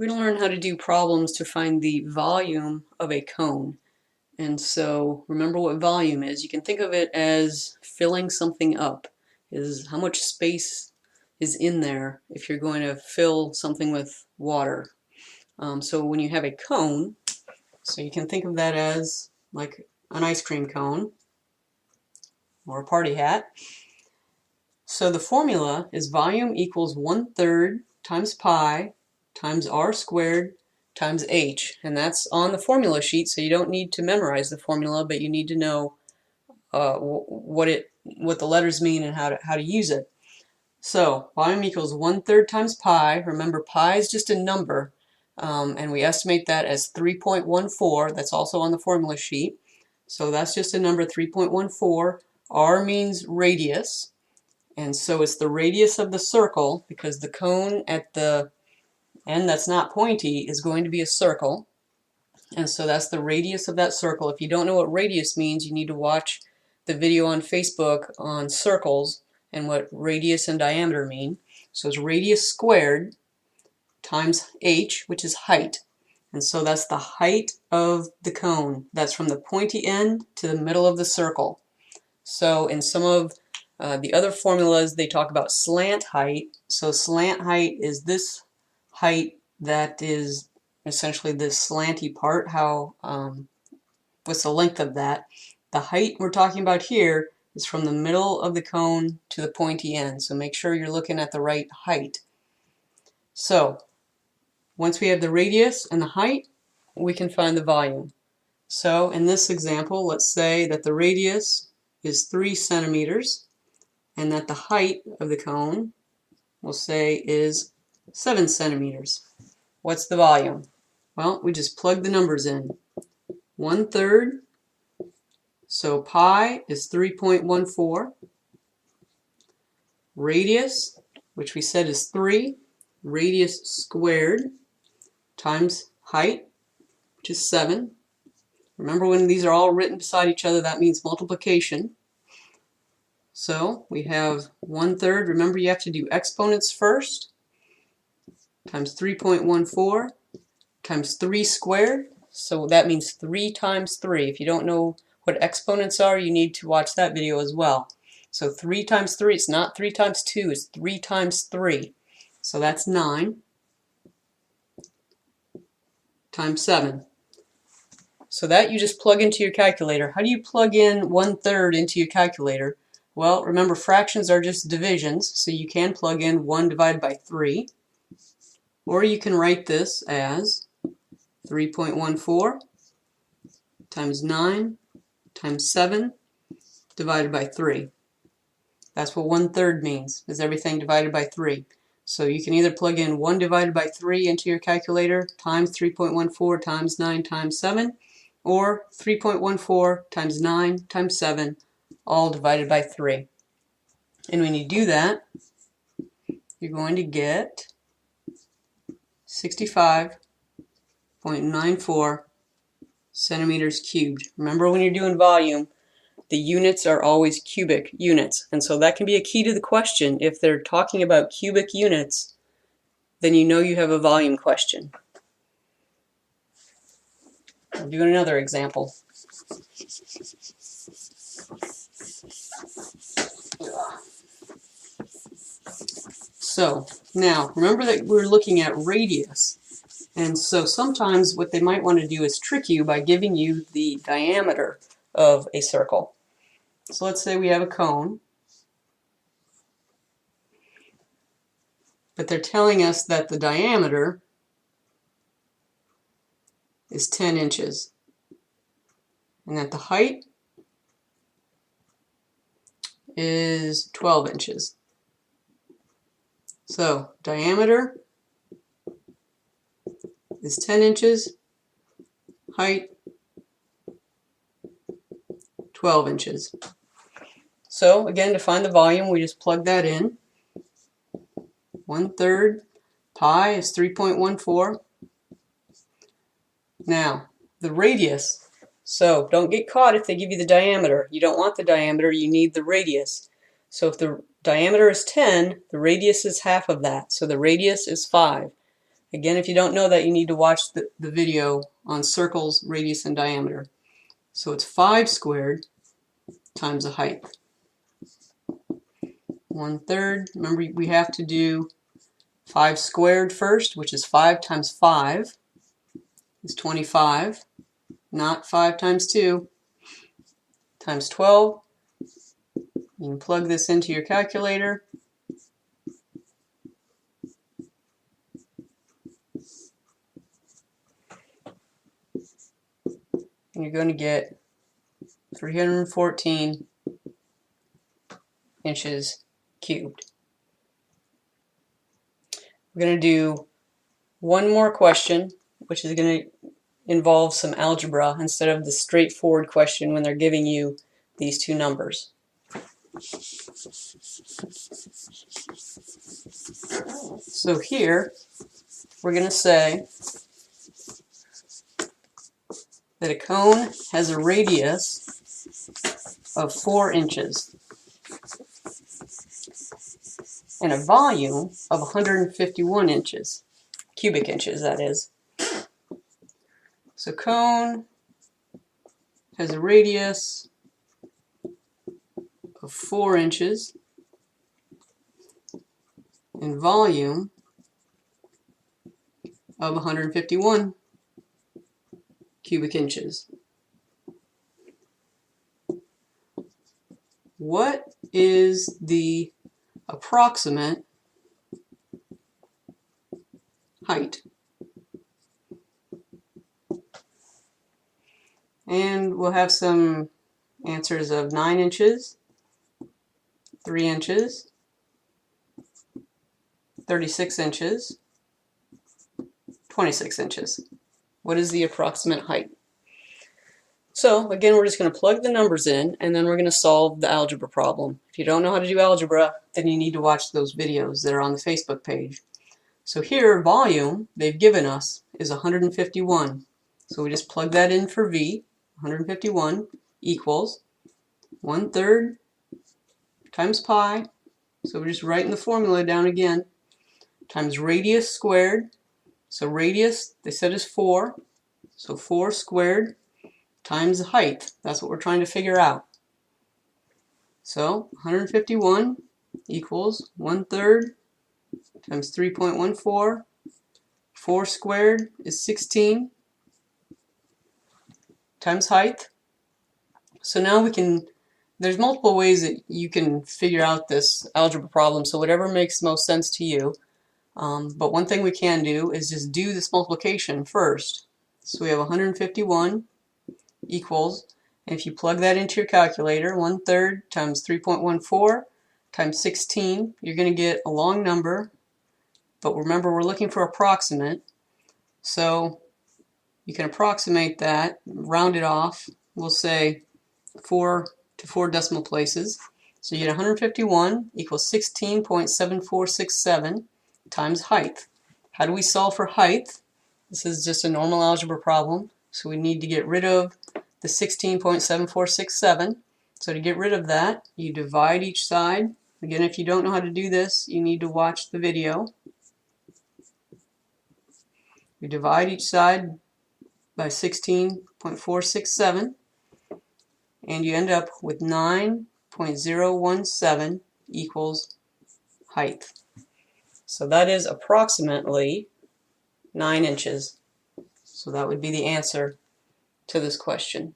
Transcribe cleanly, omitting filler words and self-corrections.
we're going to learn how to do problems to find the volume of a cone. And so remember what volume is. You can think of it as filling something up, is how much space is in there if you're going to fill something with water. So when you have a cone, so you can think of that as like an ice cream cone or a party hat. So the formula is volume equals 1/3 times pi times r squared times h, and that's on the formula sheet, so you don't need to memorize the formula, but you need to know what the letters mean and how to use it. So volume equals 1/3 times pi. Remember, pi is just a number, and we estimate that as 3.14. That's also on the formula sheet. So that's just a number, 3.14. R means radius. And so it's the radius of the circle, because the cone at the end that's not pointy is going to be a circle. And so that's the radius of that circle. If you don't know what radius means, you need to watch the video on Facebook on circles and what radius and diameter mean. So it's radius squared times h, which is height. And so that's the height of the cone. That's from the pointy end to the middle of the circle. So in some of the other formulas, they talk about slant height. So slant height is this height that is essentially this slanty part. What's the length of that? The height we're talking about here is from the middle of the cone to the pointy end. So make sure you're looking at the right height. So once we have the radius and the height, we can find the volume. So in this example, let's say that the radius is 3 centimeters. And that the height of the cone, we'll say, is 7 centimeters. What's the volume? Well, we just plug the numbers in. 1/3, so pi is 3.14. Radius, which we said is 3, radius squared, times height, which is 7. Remember, when these are all written beside each other, that means multiplication. So we have 1/3. Remember, you have to do exponents first. Times 3.14 times 3 squared. So that means 3 times 3. If you don't know what exponents are, you need to watch that video as well. So 3 times 3, it's not 3 times 2, it's 3 times 3. So that's 9 times 7. So that you just plug into your calculator. How do you plug in 1/3 into your calculator? Well, remember, fractions are just divisions, so you can plug in 1 divided by 3. Or you can write this as 3.14 times 9 times 7 divided by 3. That's what 1/3 means, is everything divided by 3. So you can either plug in 1 divided by 3 into your calculator times 3.14 times 9 times 7, or 3.14 times 9 times 7 all divided by 3. And when you do that, you're going to get 65.94 centimeters cubed. Remember, when you're doing volume, the units are always cubic units. And so that can be a key to the question. If they're talking about cubic units, then you know you have a volume question. I'll do another example. So now remember that we're looking at radius, and so sometimes what they might want to do is trick you by giving you the diameter of a circle. So let's say we have a cone, but they're telling us that the diameter is 10 inches and that the height is 12 inches. So diameter is 10 inches, height 12 inches. So again, to find the volume, we just plug that in. 1/3 pi is 3.14. Now, the radius. So don't get caught if they give you the diameter. You don't want the diameter, you need the radius. So if the diameter is 10, the radius is half of that. So the radius is 5. Again, if you don't know that, you need to watch the video on circles, radius, and diameter. So it's 5 squared times the height. 1/3. Remember, we have to do 5 squared first, which is 5 times 5 is 25, not 5 times 2, times 12. You can plug this into your calculator. And you're going to get 314 inches cubed. We're going to do one more question, which is going to involve some algebra instead of the straightforward question when they're giving you these two numbers. So here we're going to say that a cone has a radius of 4 inches and a volume of 151 inches, cubic inches that is. So cone has a radius of 4 inches and volume of 151 cubic inches. What is the approximate height? And we'll have some answers of 9 inches, 3 inches, 36 inches, 26 inches. What is the approximate height? So again, we're just going to plug the numbers in and then we're going to solve the algebra problem. If you don't know how to do algebra, then you need to watch those videos that are on the Facebook page. So here, volume they've given us is 151. So we just plug that in for V. 151 equals 1/3 times pi. So we're just writing the formula down again. Times radius squared. So radius, they said, is 4. So 4 squared times the height. That's what we're trying to figure out. So 151 equals 1/3 times 3.14. 4 squared is 16 times height. So now we can, there's multiple ways that you can figure out this algebra problem, so whatever makes most sense to you. But one thing we can do is just do this multiplication first. So we have 151 equals, and if you plug that into your calculator, 1/3 times 3.14 times 16, you're going to get a long number, but remember we're looking for approximate, so you can approximate that, round it off, we'll say 4 to 4 decimal places. So you get 151 equals 16.7467 times height. How do we solve for height? This is just a normal algebra problem, so we need to get rid of the 16.7467. So to get rid of that, you divide each side. Again, if you don't know how to do this, you need to watch the video. You divide each side by 16.467, and you end up with 9.017 equals height. So that is approximately 9 inches. So that would be the answer to this question.